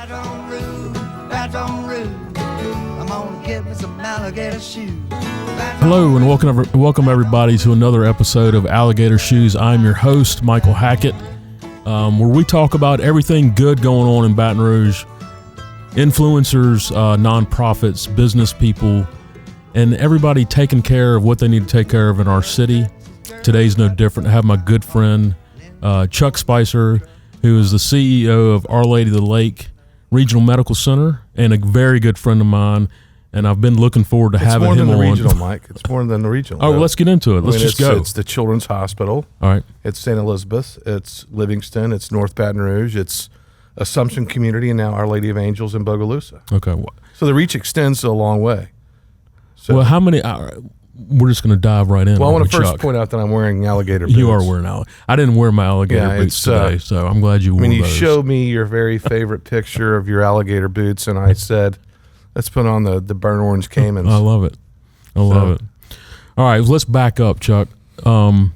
Baton Rouge, Baton Rouge. I'm gonna get me some alligator shoes. Hello and welcome everybody to another episode of Alligator Shoes. I'm your host, Michael Hackett, where we talk about everything good going on in Baton Rouge, influencers, nonprofits, business people, and everybody taking care of what they need to take care of in our city. Today's no different. I have my good friend, Chuck Spicer, who is the CEO of Our Lady of the Lake Regional Medical Center and a very good friend of mine. And I've been looking forward to having him on. It's more than the regional, Mike. It's more than the regional. Oh, well, let's get into it. Let's just go. It's the Children's Hospital. All right. It's St. Elizabeth. It's Livingston. It's North Baton Rouge. It's Assumption Community, and now Our Lady of Angels in Bogalusa. Okay. So the reach extends a long way. So, well, how many? We're just going to dive right in. Well, I want to first Chuck. point out that I'm wearing alligator boots. You are wearing alligator. I didn't wear my alligator boots today, so I'm glad you wore those. You showed me your very favorite picture of your alligator boots, and I said, let's put on the burnt orange Caymans. I love it. I love it. All right, let's back up, Chuck. Give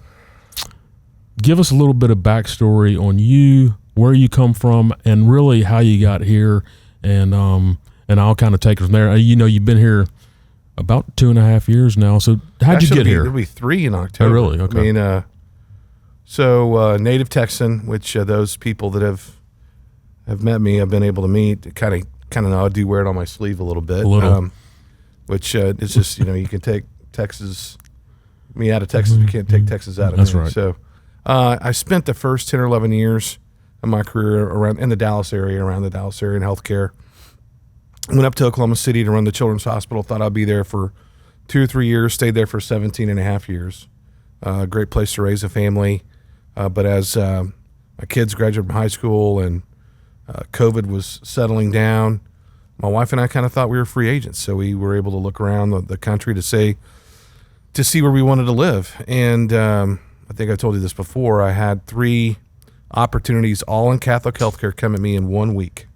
us a little bit of backstory on you, where you come from, and really how you got here, and I'll kind of take it from there. You know, you've been here about 2.5 years now. So how'd you get here? It'll be 3 in October. Oh, really? Okay. I mean, native Texan, which those people that have met me, I've been able to meet. Kind of know I do wear it on my sleeve a little bit. Which is just, you can take me out of Texas, you can't take Texas out of me. That's right. So I spent the first 10 or 11 years of my career around the Dallas area in healthcare. Went up to Oklahoma City to run the Children's Hospital. Thought I'd be there for 2 or 3 years. Stayed there for 17 and a half years. Great place to raise a family. But as my kids graduated from high school and COVID was settling down, my wife and I kind of thought we were free agents. So we were able to look around the country to see where we wanted to live. And I think I told you this before. I had 3 opportunities, all in Catholic healthcare, come at me in 1 week.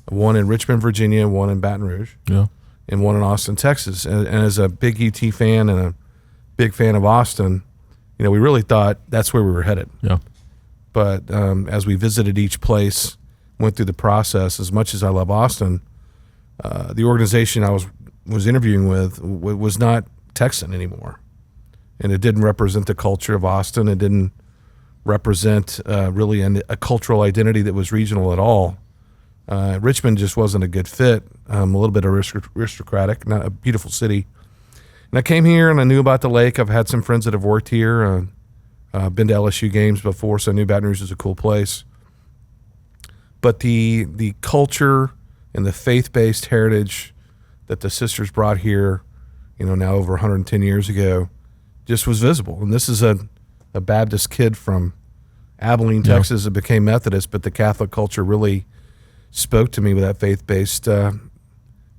One in Richmond, Virginia, one in Baton Rouge, and one in Austin, Texas. And as a big UT fan and a big fan of Austin, we really thought that's where we were headed. Yeah. But as we visited each place, went through the process, as much as I love Austin, the organization I was interviewing with was not Texan anymore. And it didn't represent the culture of Austin. It didn't represent really a cultural identity that was regional at all. Richmond just wasn't a good fit, a little bit aristocratic, not a beautiful city. And I came here and I knew about the lake. I've had some friends that have worked here, been to LSU games before, so I knew Baton Rouge is a cool place. But the culture and the faith-based heritage that the sisters brought here, now over 110 years ago, just was visible. And this is a Baptist kid from Abilene, Texas, that became Methodist, but the Catholic culture really spoke to me with that faith-based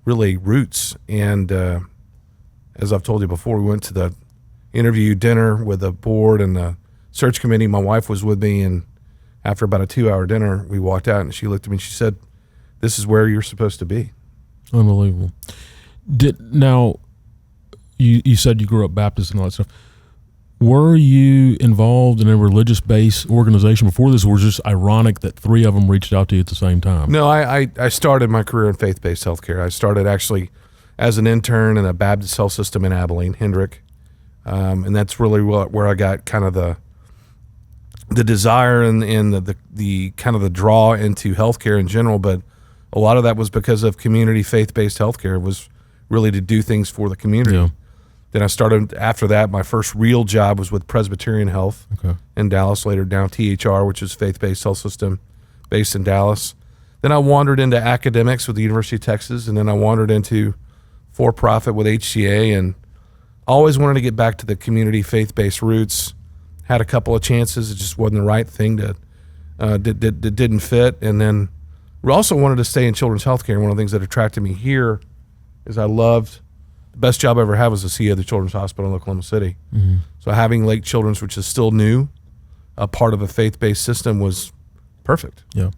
really roots. And as I've told you before, we went to the interview dinner with the board and the search committee. My wife was with me, and after about a 2-hour dinner, we walked out and she looked at me and she said, "This is where you're supposed to be." Unbelievable. Now, you said you grew up Baptist and all that stuff. Were you involved in a religious-based organization before this, or was it just ironic that 3 of them reached out to you at the same time? No, I started my career in faith-based healthcare. I started actually as an intern in a Baptist health system in Abilene, Hendrick, and that's really where I got kind of the desire and the kind of the draw into healthcare in general. But a lot of that was because of community faith-based healthcare. It was really to do things for the community. Yeah. Then I started, after that, my first real job was with Presbyterian Health in Dallas, later down THR, which is faith-based health system based in Dallas. Then I wandered into academics with the University of Texas, and then I wandered into for-profit with HCA, and always wanted to get back to the community faith-based roots. Had a couple of chances. It just wasn't the right thing that didn't fit. And then we also wanted to stay in children's healthcare. One of the things that attracted me here is I loved best job I ever had was the CEO of the Children's Hospital in Oklahoma City. Mm-hmm. So having Lake Children's, which is still new, a part of a faith-based system, was perfect. Yeah.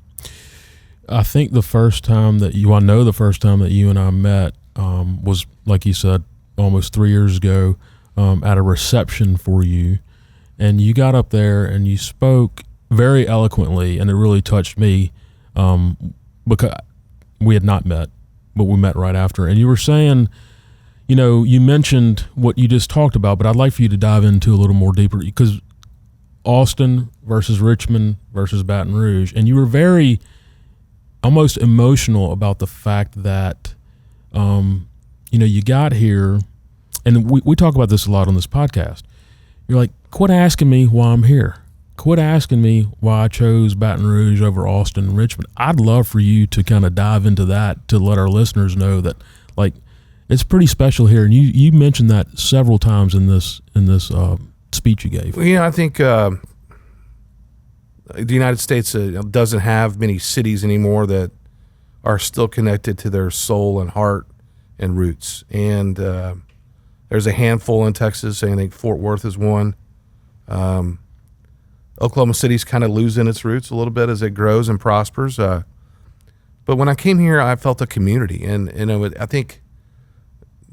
I think the first time that you and I met was, like you said, almost 3 years ago at a reception for you. And you got up there and you spoke very eloquently, and it really touched me because we had not met, but we met right after. And you were saying, you mentioned what you just talked about, but I'd like for you to dive into a little more deeper, because Austin versus Richmond versus Baton Rouge, and you were very almost emotional about the fact that, you got here, and we talk about this a lot on this podcast. You're like, quit asking me why I'm here. Quit asking me why I chose Baton Rouge over Austin and Richmond. I'd love for you to kind of dive into that, to let our listeners know that, like, it's pretty special here. And you mentioned that several times in this speech you gave. Well, I think the United States doesn't have many cities anymore that are still connected to their soul and heart and roots. And there's a handful in Texas. I think Fort Worth is one. Oklahoma City's kind of losing its roots a little bit as it grows and prospers. But when I came here, I felt a community. And I think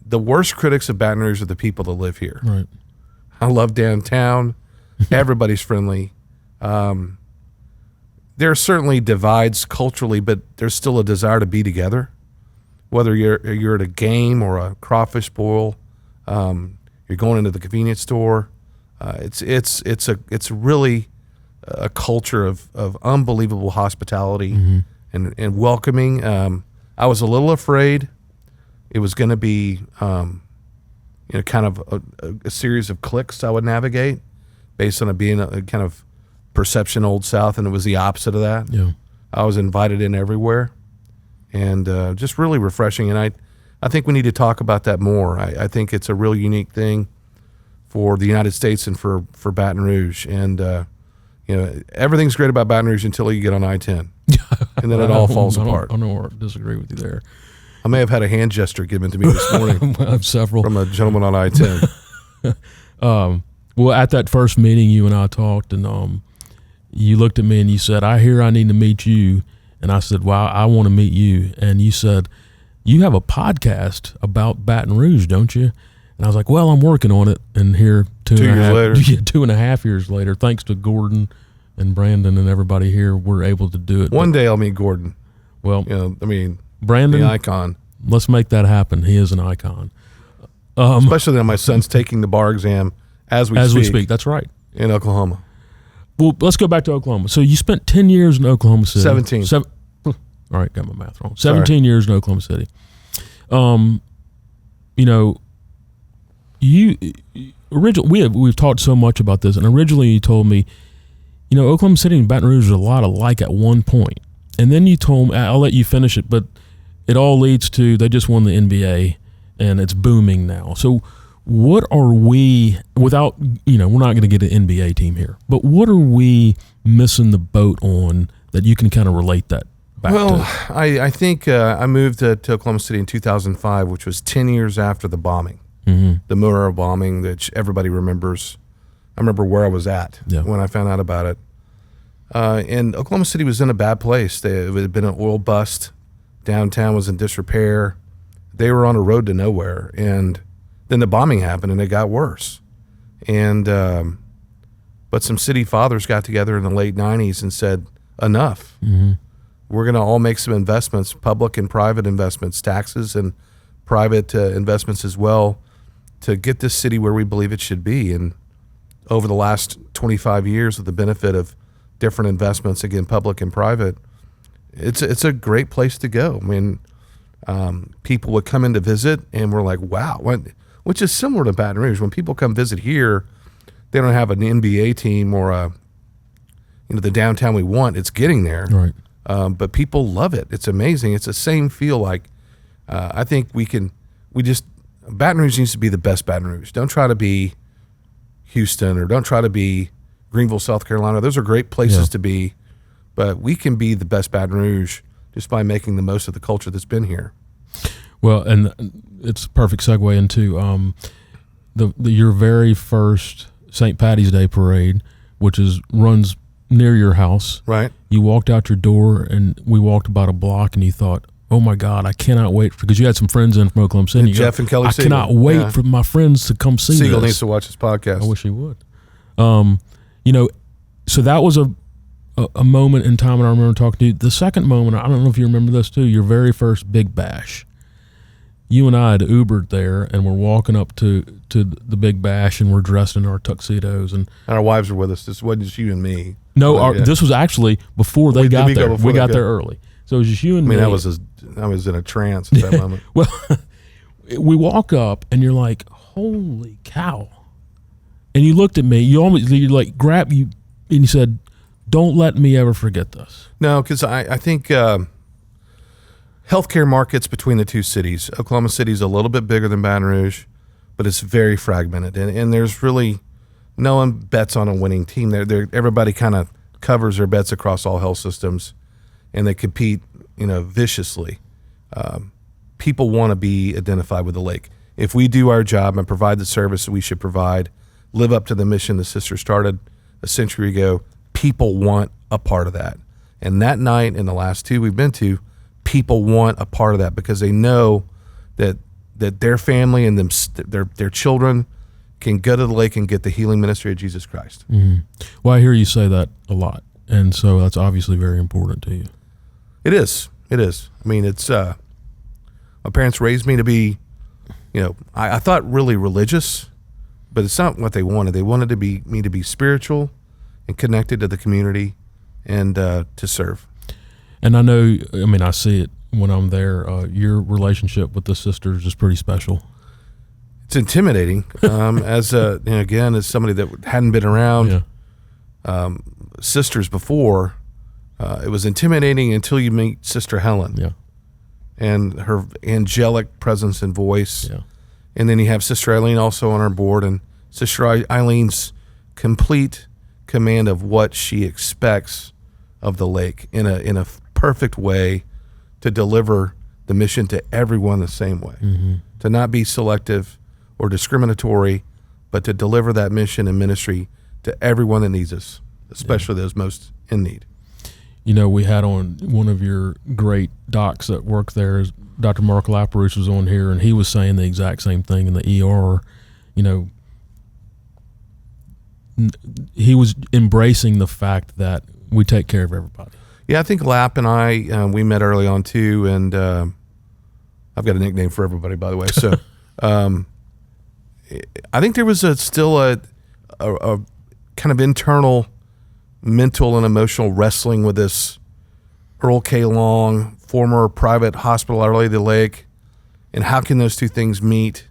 the worst critics of Baton Rouge are the people that live here. Right. I love downtown. Everybody's friendly. There are certainly divides culturally, but there's still a desire to be together. Whether you're at a game or a crawfish boil, you're going into the convenience store. It's really a culture of unbelievable hospitality and welcoming. I was a little afraid it was going to be kind of a series of cliques I would navigate based on it being a kind of perception Old South, and it was the opposite of that. Yeah. I was invited in everywhere, and just really refreshing. And I think we need to talk about that more. I think it's a real unique thing for the United States and for Baton Rouge. And everything's great about Baton Rouge until you get on I-10, and then it all falls apart. I don't disagree with you there. I may have had a hand gesture given to me this morning I have several from a gentleman on I-10. Well, at that first meeting, you and I talked, and you looked at me and you said, "I hear I need to meet you." And I said, "Well, I want to meet you." And you said, "You have a podcast about Baton Rouge, don't you?" And I was like, "Well, I'm working on it." And here, 2.5 years later, thanks to Gordon and Brandon and everybody here, we're able to do it. One day I'll meet Gordon. Well, Brandon, the icon. Let's make that happen. He is an icon. Especially now my son's taking the bar exam as we speak. That's right. In Oklahoma. Well, let's go back to Oklahoma. So you spent 10 years in Oklahoma City. 17. All right, got my math wrong. 17 years in Oklahoma City. We've talked so much about this, and originally you told me, Oklahoma City and Baton Rouge are a lot alike at one point. And then you told me, I'll let you finish it, but it all leads to they just won the NBA, and it's booming now. So what are we, without, we're not going to get an NBA team here, but what are we missing the boat on that you can kind of relate that back to? Well, I think I moved to Oklahoma City in 2005, which was 10 years after the bombing, the Murrah bombing that everybody remembers. I remember where I was at when I found out about it. And Oklahoma City was in a bad place. It had been an oil bust. Downtown was in disrepair. They were on a road to nowhere. And then the bombing happened, and it got worse. And but some city fathers got together in the late 90s and said, enough. We're going to all make some investments, public and private investments, taxes and private investments as well, to get this city where we believe it should be. And over the last 25 years, with the benefit of different investments, again, public and private, it's a great place to go. I mean, people would come in to visit, and we're like, wow, which is similar to Baton Rouge. When people come visit here, they don't have an NBA team or the downtown we want. It's getting there, right? But people love it. It's amazing. It's the same feel. Like I think Baton Rouge needs to be the best Baton Rouge. Don't try to be Houston, or don't try to be Greenville, South Carolina. Those are great places to be, but we can be the best Baton Rouge just by making the most of the culture that's been here. Well, and it's a perfect segue into your very first St. Patty's Day parade, which runs near your house. Right. You walked out your door, and we walked about a block, and you thought, oh my God, I cannot wait, because you had some friends in from Oklahoma City. Jeff and Kelly I Siegel. cannot wait for my friends to come see Siegel this. needs to watch this podcast. I wish he would. So that was a moment in time, and I remember talking to you. The second moment, I don't know if you remember this too, your very first Big Bash. You and I had Ubered there, and we're walking up to the Big Bash, and we're dressed in our tuxedos. And our wives were with us. This wasn't just you and me. No, this was actually before they got there. We got there early. So it was just you and me. I was in a trance at that moment. Well, we walk up, and you're like, holy cow. And you looked at me. You like grabbed you, and you said, don't let me ever forget this. No, because I think healthcare markets between the two cities. Oklahoma City is a little bit bigger than Baton Rouge, but it's very fragmented, and there's really no one bets on a winning team. Everybody kind of covers their bets across all health systems, and they compete, viciously. People want to be identified with the lake. If we do our job and provide the service that we should provide, live up to the mission the sisters started a century ago, people want a part of that. And that night and the last two we've been to, people want a part of that because they know that their family and their children can go to the lake and get the healing ministry of Jesus Christ. Mm-hmm. Well, I hear you say that a lot, and so that's obviously very important to you. It is. I mean, it's my parents raised me to be, I thought really religious, but it's not what they wanted. They wanted me to be spiritual and connected to the community and to serve. And I see it when I'm there. Your relationship with the sisters is pretty special. It's intimidating. As somebody that hadn't been around sisters before, it was intimidating until you meet Sister Helen. Yeah. And her angelic presence and voice. Yeah. And then you have Sister Eileen also on our board, and Sister Eileen's complete command of what she expects of the lake in a perfect way to deliver the mission to everyone the same way. Mm-hmm. To not be selective or discriminatory, but to deliver that mission and ministry to everyone that needs us, especially those most in need. We had on one of your great docs that work there, Dr. Mark Laperouse was on here, and he was saying the exact same thing in the ER. He was embracing the fact that we take care of everybody. Yeah, I think Lap and I, we met early on too, and I've got a nickname for everybody, by the way. So I think there was still a kind of internal mental and emotional wrestling with this Earl K. Long, former private hospital, Our Lady of the Lake, and how can those two things meet?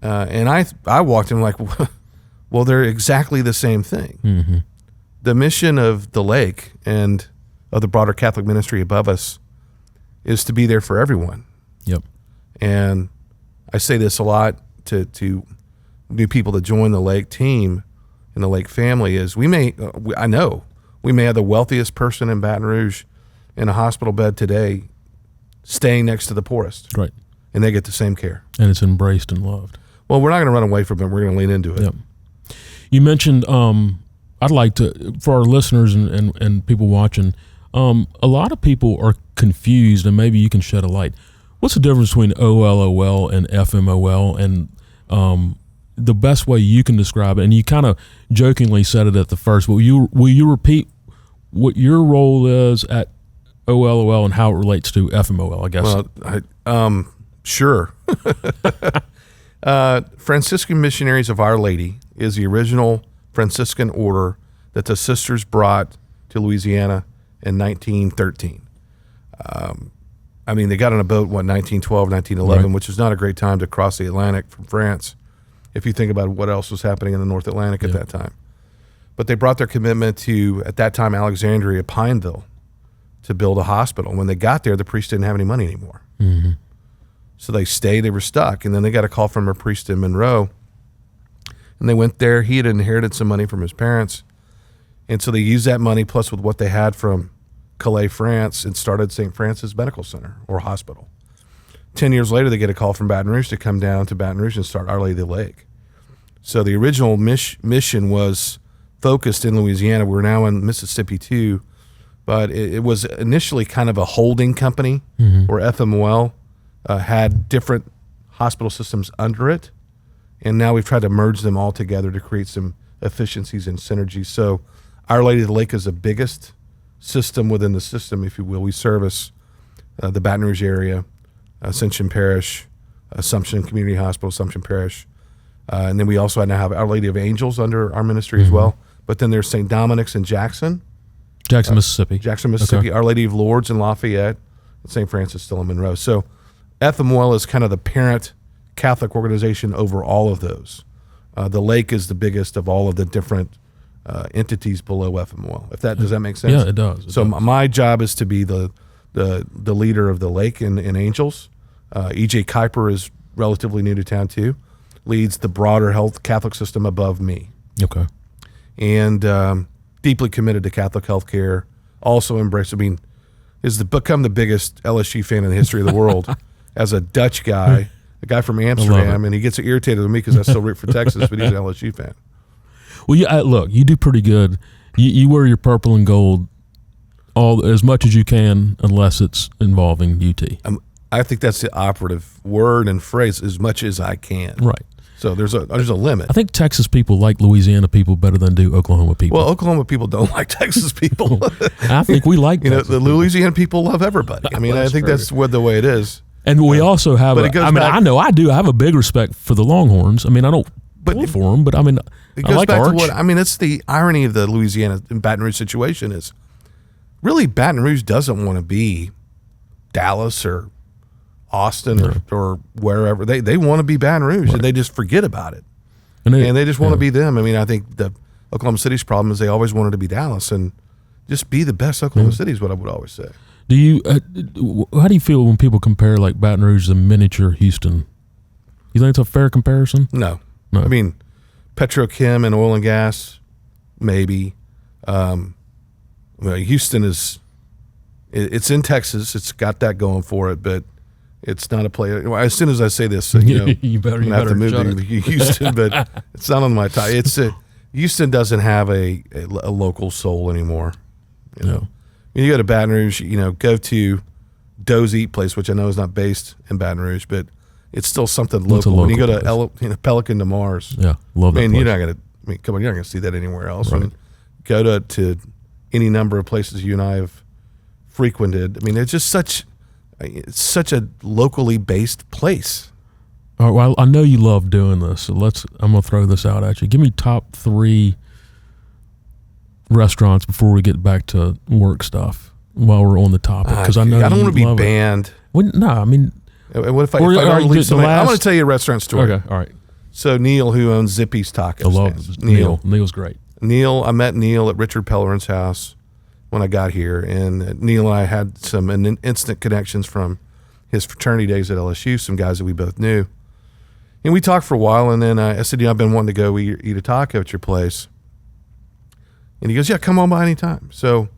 And I walked in like, well, they're exactly the same thing. Mm-hmm. The mission of the lake and of the broader Catholic ministry above us is to be there for everyone. Yep. And I say this a lot to new people that join the lake team and the lake family is I know we may have the wealthiest person in Baton Rouge in a hospital bed today staying next to the poorest. Right. And they get the same care. And it's embraced and loved. Well, we're not going to run away from it. We're going to lean into it. Yep. You mentioned, I'd like to, for our listeners and people watching, a lot of people are confused, and maybe you can shed a light. What's the difference between OLOL and FMOL, and the best way you can describe it? And you kind of jokingly said it at the first, but will you repeat what your role is at OLOL and how it relates to FMOL, I guess? Well, sure. Franciscan Missionaries of Our Lady is the original Franciscan order that the sisters brought to Louisiana in 1913. They got on a boat, 1912, 1911, right, which is not a great time to cross the Atlantic from France, if you think about what else was happening in the North Atlantic at that time. But they brought their commitment to, at that time, Alexandria, Pineville, to build a hospital. When they got there, the priest didn't have any money anymore. Mm-hmm. So they stayed, they were stuck. And then they got a call from a priest in Monroe. And they went there. He had inherited some money from his parents. And so they used that money plus with what they had from Calais, France, and started St. Francis Medical Center or Hospital. 10 years later, they get a call from Baton Rouge to come down to Baton Rouge and start Our Lady of the Lake. So the original mission was focused in Louisiana. We're now in Mississippi too. But it was initially kind of a holding company, mm-hmm, or FMOL. Had different hospital systems under it, and now we've tried to merge them all together to create some efficiencies and synergies. So Our Lady of the Lake is the biggest system within the system, if you will. We service the Baton Rouge area, Ascension Parish, Assumption Community Hospital, Assumption Parish. And then we also now have Our Lady of Angels under our ministry as well. But then there's St. Dominic's in Jackson, Mississippi. Okay. Our Lady of Lourdes in Lafayette, and St. Francis still in Monroe. So FML is kind of the parent Catholic organization over all of those. The Lake is the biggest of all of the different entities below FML. Does that make sense? Yeah, it does. My job is to be the leader of the Lake in Angels. E.J. Kuiper is relatively new to town too. Leads the broader health Catholic system above me. Okay. And deeply committed to Catholic healthcare. Also has become the biggest LSU fan in the history of the world as a Dutch guy, a guy from Amsterdam, and he gets irritated with me because I still root for Texas, but he's an LSU fan. Well, look, you do pretty good. You wear your purple and gold as much as you can, unless it's involving UT. I think that's the operative word and phrase, as much as I can. Right. So there's a limit. I think Texas people like Louisiana people better than do Oklahoma people. Well, Oklahoma people don't like Texas people. I think we like the Louisiana people love everybody. I mean, I think that's the way it is. And we also have. I do. I have a big respect for the Longhorns. I mean, I don't pull for them, but I mean, it goes back to it's the irony of the Louisiana and Baton Rouge situation is really Baton Rouge doesn't want to be Dallas or Austin or wherever. They want to be Baton Rouge, and they just forget about it. And they just want to be them. I mean, I think the Oklahoma City's problem is they always wanted to be Dallas, and just be the best Oklahoma City is what I would always say. Do you? How do you feel when people compare like Baton Rouge to miniature Houston? You think it's a fair comparison? No. I mean, petrochem and oil and gas, maybe. Houston is. It's in Texas. It's got that going for it, but it's not a place. As soon as I say this, you better have to move to Houston, but it's not on my top. Houston doesn't have a local soul anymore. When you go to Baton Rouge, go to Doe's Eat Place, which I know is not based in Baton Rouge, but it's still something local. When you go to Pelican to Mars, love that place. You're not going to. Come on, you're not going to see that anywhere else. Right. Go to any number of places you and I have frequented. I mean, it's just such a locally based place. All right, well, I know you love doing this, so I'm going to throw this out at you. Give me top 3 restaurants before we get back to work stuff while we're on the topic, because I know I don't want to be banned. No, I mean, what if I don't leave somebody? I'm going to tell you a restaurant story. Okay, all right. So Neil, who owns Zippy's Tacos, I love Neil. Neil's great. I met Neil at Richard Pellerin's house when I got here, and Neil and I had some instant connections from his fraternity days at LSU, some guys that we both knew. And we talked for a while, and then I said, I've been wanting to go eat a taco at your place. And he goes, yeah, come on by anytime. So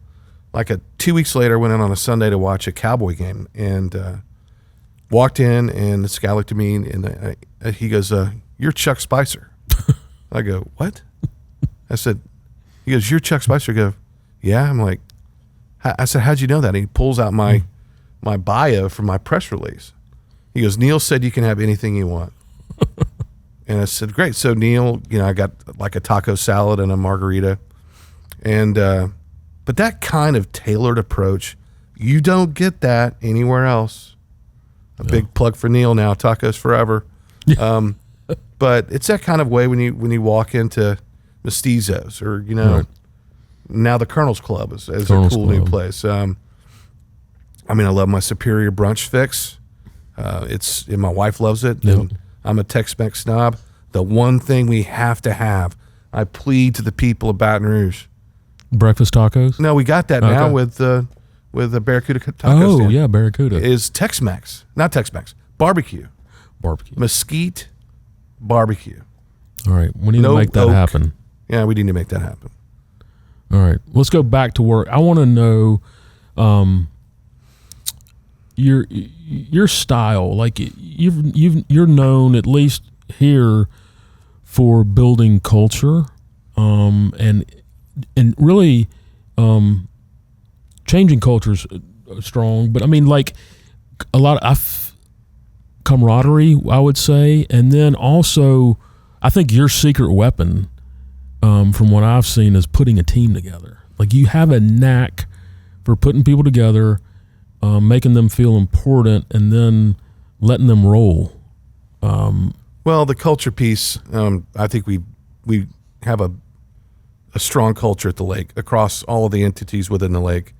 2 weeks later, I went in on a Sunday to watch a Cowboy game, and walked in, and this guy looked at me, and he goes, you're Chuck Spicer. I go, what? I said, he goes, you're Chuck Spicer. I go, yeah. I'm like, I said, how'd you know that? And he pulls out my bio from my press release. He goes, Neil said you can have anything you want. And I said, great. So Neil, I got like a taco salad and a margarita. And, but that kind of tailored approach, you don't get that anywhere else. Big plug for Neil now, tacos forever. But it's that kind of way when you walk into Mestizos or, now the Colonel's Club is a cool new place. I love my Superior Brunch Fix. And my wife loves it. Yep. And I'm a Tex-Mex snob. The one thing we have to have, I plead to the people of Baton Rouge. Breakfast tacos? No, we got that now with the Barracuda tacos. Oh, yeah, Barracuda. Is Tex-Mex. Not Tex-Mex. Barbecue. Mesquite barbecue. All right. We need to make that happen. Yeah, we need to make that happen. All right. Let's go back to work. I want to know your style. Like you're known, at least here, for building culture and really changing culture's strong, but I mean, like a lot of camaraderie, I would say, and then also I think your secret weapon, from what I've seen, is putting a team together. Like you have a knack for putting people together, making them feel important, and then letting them roll. Well, the culture piece, I think we have a strong culture at the lake across all of the entities within the lake.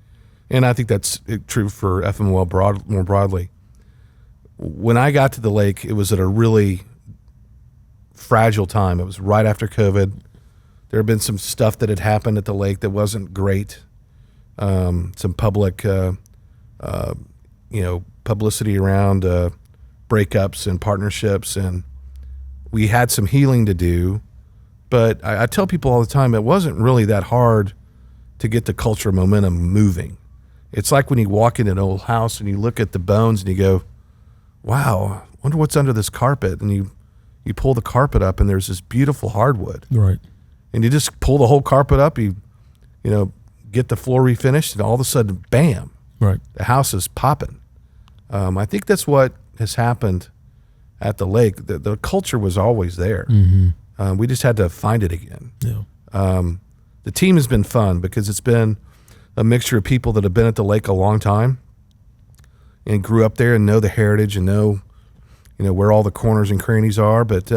And I think that's true for FML more broadly. When I got to the lake, it was at a really fragile time. It was right after COVID. There had been some stuff that had happened at the lake that wasn't great. Some public, publicity around breakups and partnerships, and we had some healing to do. But I tell people all the time, it wasn't really that hard to get the culture momentum moving. It's like when you walk in an old house and you look at the bones and you go, wow, I wonder what's under this carpet. And you pull the carpet up and there's this beautiful hardwood. Right. And you just pull the whole carpet up, you get the floor refinished, and all of a sudden, bam, right, the house is popping. I think that's what has happened at the lake. The culture was always there. Mm-hmm. We just had to find it again. Yeah. The team has been fun because it's been a mixture of people that have been at the lake a long time and grew up there and know the heritage and know where all the corners and crannies are. But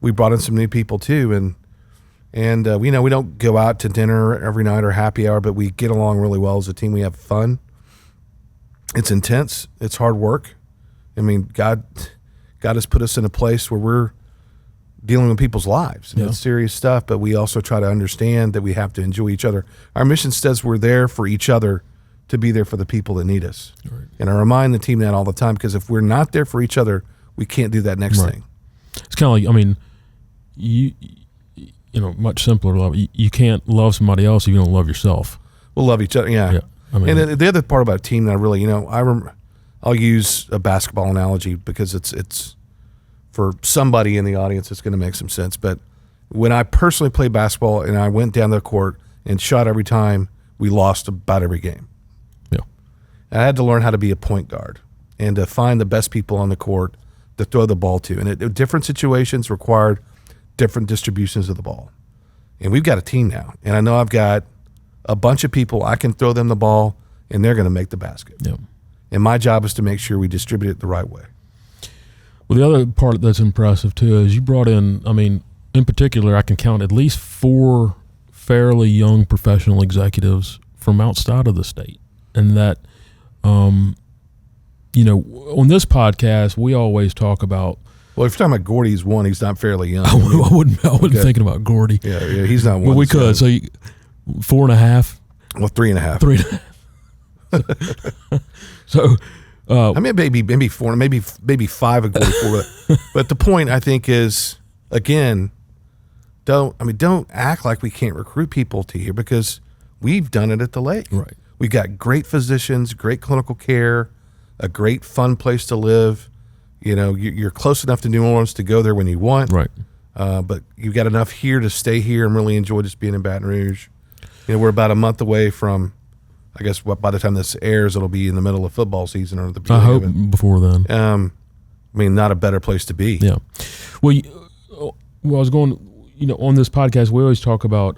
we brought in some new people too, and we don't go out to dinner every night or happy hour, but we get along really well as a team. We have fun. It's intense. It's hard work. I mean, God has put us in a place where we're dealing with people's lives. And It's serious stuff, but we also try to understand that we have to enjoy each other. Our mission says we're there for each other to be there for the people that need us. Right. And I remind the team that all the time, because if we're not there for each other, we can't do that next thing. It's kind of like, much simpler love. You can't love somebody else if you don't love yourself. We'll love each other. Yeah. And the other part about a team that I really, I'll use a basketball analogy because it's for somebody in the audience, it's going to make some sense. But when I personally played basketball and I went down the court and shot every time, we lost about every game. Yeah. And I had to learn how to be a point guard and to find the best people on the court to throw the ball to. And different situations required different distributions of the ball. And we've got a team now. And I know I've got a bunch of people. I can throw them the ball, and they're going to make the basket. Yeah. And my job is to make sure we distribute it the right way. Well, the other part that's impressive, too, is you brought in, in particular, I can count at least 4 fairly young professional executives from outside of the state. And that, on this podcast, we always talk about. Well, if you're talking about Gordy, he's one. He's not fairly young. I wasn't thinking about Gordy. Yeah, he's not one. Well, we could. So 4.5. Well, 3.5. 3.5. So, maybe 4, maybe 5 of Gordy 4. But the point I think is, again, don't act like we can't recruit people to here, because we've done it at the lake. Right. We've got great physicians, great clinical care, a great fun place to live. You're close enough to New Orleans to go there when you want. Right. But you've got enough here to stay here and really enjoy just being in Baton Rouge. We're about a month away from, I guess, by the time this airs, it'll be in the middle of football season or the beginning. I hope of it. Before then. Not a better place to be. Yeah. Well, I was going, on this podcast, we always talk about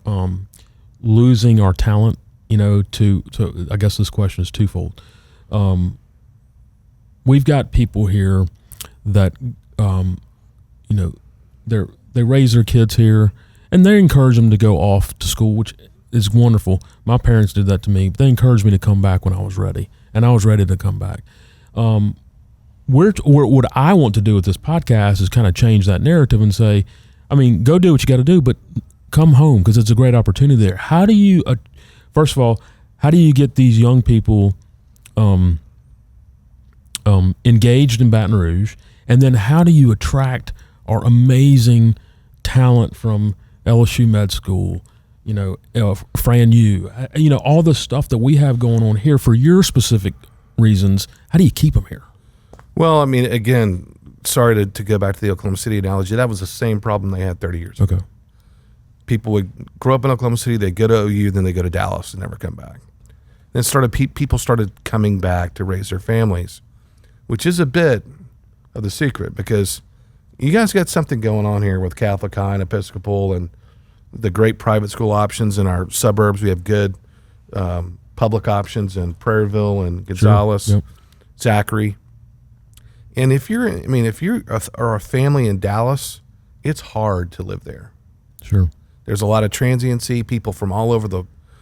losing our talent, to I guess this question is twofold. We've got people here that, they raise their kids here, and they encourage them to go off to school, which is wonderful. My parents did that to me. But they encouraged me to come back when I was ready, and I was ready to come back. What I want to do with this podcast is kind of change that narrative and say, go do what you got to do, but come home, because it's a great opportunity there. How do you, first of all, how do you get these young people engaged in Baton Rouge, and then how do you attract our amazing talent from LSU Med School, Fran U, all the stuff that we have going on here for your specific reasons? How do you keep them here? Well, again, sorry to go back to the Oklahoma City analogy. That was the same problem they had 30 years ago. Okay. People would grow up in Oklahoma City, they go to OU, then they go to Dallas and never come back. Then people started coming back to raise their families, which is a bit of the secret, because you guys got something going on here with Catholic High and Episcopal and the great private school options in our suburbs. We have good public options in Prairieville and Gonzales, Sure. Yep. Zachary. And if you are a family in Dallas, it's hard to live there. Sure. There's a lot of transiency, people from all over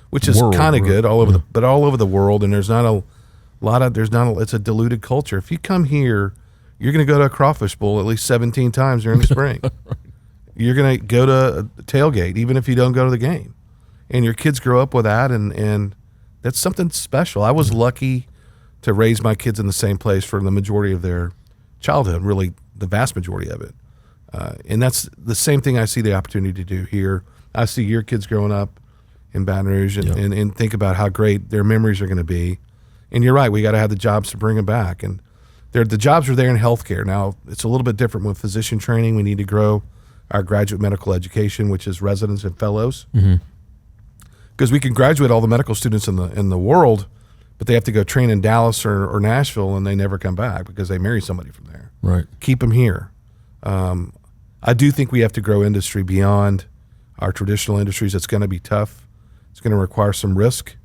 which is World, kind of right? good, all over Yeah. but all over the world. And it's a diluted culture. If you come here, you're going to go to a crawfish bowl at least 17 times during the spring. You're going to go to a tailgate, even if you don't go to the game. And your kids grow up with that, and that's something special. I was lucky to raise my kids in the same place for the majority of their childhood, really the vast majority of it. And that's the same thing I see the opportunity to do here. I see your kids growing up in Baton Rouge and think about how great their memories are going to be. And you're right, we got to have the jobs to bring them back. And the jobs are there in healthcare. Now, it's a little bit different with physician training. We need to grow our graduate medical education, which is residents and fellows. Because we can graduate all the medical students in the world, but they have to go train in Dallas or Nashville, and they never come back because they marry somebody from there. Right. Keep them here. I do think we have to grow industry beyond our traditional industries. It's going to be tough. It's going to require some risk,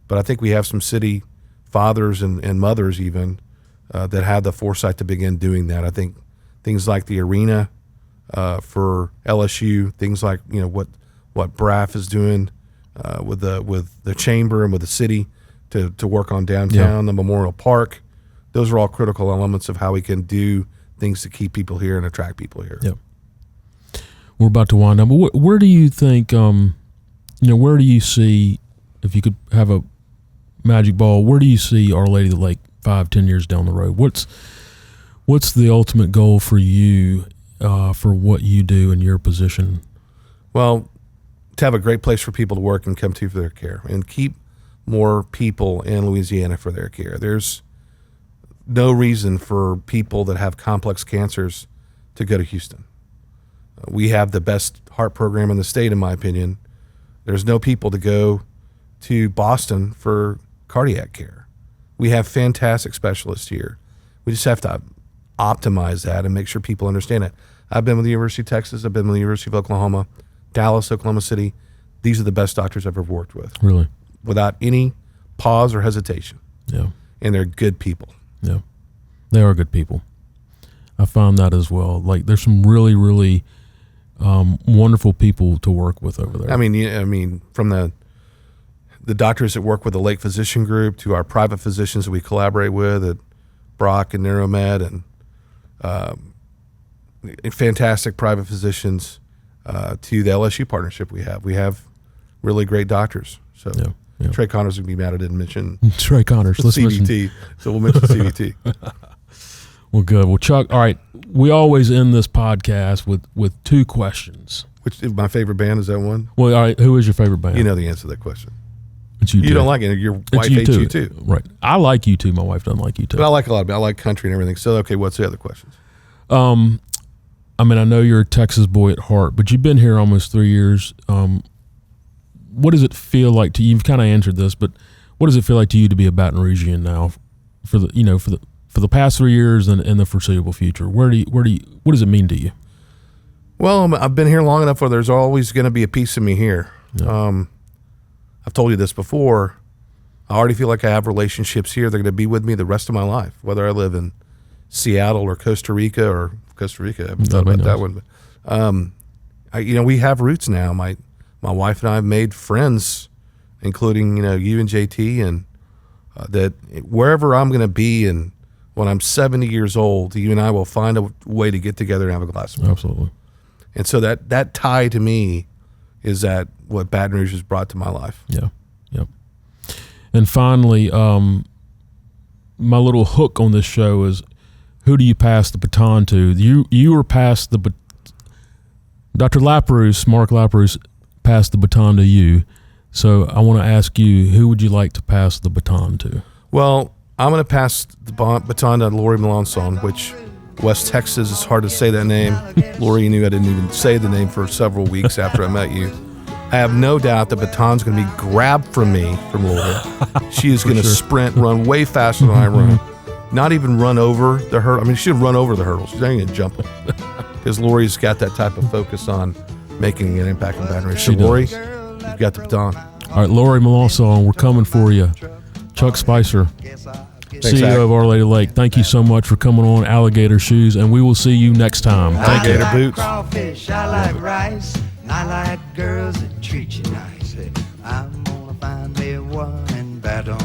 but I think we have some city fathers and mothers even that have the foresight to begin doing that. I think things like the arena for LSU, things like what BRAF is doing with the chamber and with the city to work on downtown, the Memorial Park. Those are all critical elements of how we can do things to keep people here and attract people here. Yep. We're about to wind up. But where do you think, where do you see, if you could have a magic ball, where do you see Our Lady of the Lake 5-10 years down the road? What's the ultimate goal for you for what you do in your position? Well, to have a great place for people to work and come to for their care, and keep more people in Louisiana for their care. There's no reason for people that have complex cancers to go to Houston. We have the best heart program in the state, in my opinion. There's no people to go to Boston for cardiac care. We have fantastic specialists here. We just have to optimize that and make sure people understand it. I've been with the University of Texas. I've been with the University of Oklahoma, Dallas, Oklahoma City. These are the best doctors I've ever worked with. Really? Without any pause or hesitation. Yeah. And they're good people. Yeah. They are good people. I found that as well. Like, there's some really, really wonderful people to work with over there. I mean, from the doctors that work with the Lake Physician Group to our private physicians that we collaborate with at Brock and NeuroMed, and fantastic private physicians to the LSU partnership we have. We have really great doctors. So Trey Connors would be mad I didn't mention Trey Connors. Let's CBT. So we'll mention CBT. Well, good. Well, Chuck, all right. We always end this podcast with two questions. Which is my favorite band, is that one? Well, all right. Who is your favorite band? You know the answer to that question. It's You don't like it. Your wife hates you too. Right. I like U2. My wife doesn't like U2. But I like a lot of it. I like country and everything. So, okay, what's the other questions? I mean, I know you're a Texas boy at heart, but you've been here almost 3 years. What does it feel like to you? You've kind of answered this, but what does it feel like to you to be a Baton Rougean now for the past 3 years and in the foreseeable future? What does it mean to you? Well, I've been here long enough where there's always going to be a piece of me here. Yeah. I've told you this before. I already feel like I have relationships here. They're going to be with me the rest of my life, whether I live in Seattle or Costa Rica. I haven't thought about that one. But, we have roots now. My wife and I have made friends, including, you and JT, and that wherever I'm going to be and when I'm 70 years old, you and I will find a way to get together and have a glass of milk. Absolutely. And so that tie to me is that what Baton Rouge has brought to my life. Yeah. Yep. And finally, my little hook on this show is, who do you pass the baton to? You were passed Dr. Laprousse, Mark Laprousse, passed the baton to you. So I want to ask you, who would you like to pass the baton to? Well, I'm going to pass the baton to Lori Melanson, which West Texas, is hard to say that name. Lori, you knew I didn't even say the name for several weeks after I met you. I have no doubt the baton's going to be grabbed from me, from Lori. She is going to sprint, run way faster than I run. Not even run over the hurdle. I mean, she'll run over the hurdles. She's not even going to jump them. Because Lori's got that type of focus on making an impact in Baton Rouge. So, Lori, you've got the baton. All right, Lori Melanson, we're coming for you. Chuck Spicer, CEO Zach. of Our Lady Lake, thank you so much for coming on Alligator Shoes, and we will see you next time. Thank you. Alligator I like boots. crawfish, I like rice, and I like girls that treat you nice. I'm gonna find me one in Baton